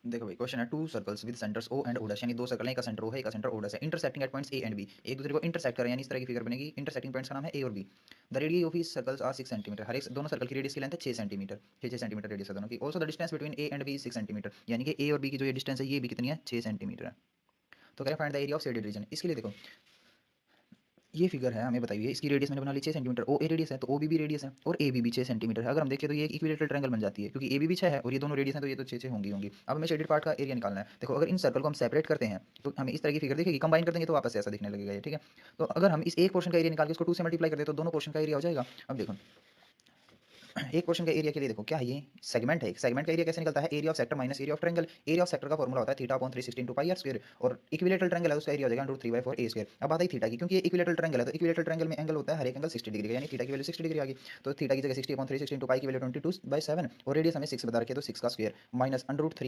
देखो भाई क्वेश्चन है two circles with centres O and ओडस, यानी दो सर्कल है, एक का सेंटर ओ है, एक का सेंटर ओडस है, intersecting at points A and B, एक दूसरे को इंटरसेक्ट करें, यानी इस तरह की फिगर बनेगी। इंटरसेक्टिंग पॉइंट्स का नाम है ए और B. The radius of each circles are 6 centimetre, हर एक दोनों सर्कल की रेडियस की लेंथ है 6 सेंटीमीटर, 6 सेंटीमीटर रेडियस है दोनों की। Also the distance between A and B 6 centimetre, यानी कि ए और बी की जो ये डिस्टेंस है ये भी कितनी है, 6 सेंटीमीटर है। तो कह रहे find the area of shaded region. इसके लिए देखो ये फिगर है, हमें बताइए इसकी रेडियस मैंने बना ली 6 सेंटीमीटर, ओ ए रेडियस है तो ओ बी भी रेडियस है और ए बी भी 6 सेंटीमीटर है। अगर हम देखें तो ये एक इक्विलेटरल ट्रायंगल बन जाती है, क्योंकि ए बी भी 6 है और ये दोनों रेडियस हैं, तो ये तो 6 होंगी होंगी। अब हमें शेडेड पार्ट का एरिया निकालना है। देखो अगर इन सर्कल को हम सेपरेट करते हैं तो हमें इस तरह की फिगर दिखेगी, कंबाइन कर देंगे तो वापस से ऐसा दिखने लगेगा ये, ठीक है। तो अगर हम इस एक पोर्शन का एरिया निकाल के उसको 2 से मल्टीप्लाई कर दे तो दोनों पोर्शन का एरिया हो जाएगा। अब देखो एक क्वेश्चन के एरिया के लिए देखो क्या है, ये सेगमेंट है। एक सेगमेंट का एरिया कैसे निकलता है, area of sector minus area of triangle. Area of sector का फॉर्मूला होता है theta upon 316 two pi r square, और इक्विलेटरल ट्रायंगल है उसका एरिया हो जाएगा √3/4 ए स्क्वायर। अब बात आई थीटा की, क्योंकि ये इक्विलेटरल ट्रायंगल है तो इक्विलेटरल ट्रायंगल में एंगल होता है हर एक एंगल 60 डिग्री का, यानी थीटा की वैल्यू 60 डिग्री आ गई। तो थीटा की जगह 60 अपॉन 316 टू पाई की वैल्यू 22/7 और रेडियस हमें 6 बता रखी है तो 6 का स्क्वायर माइनस √3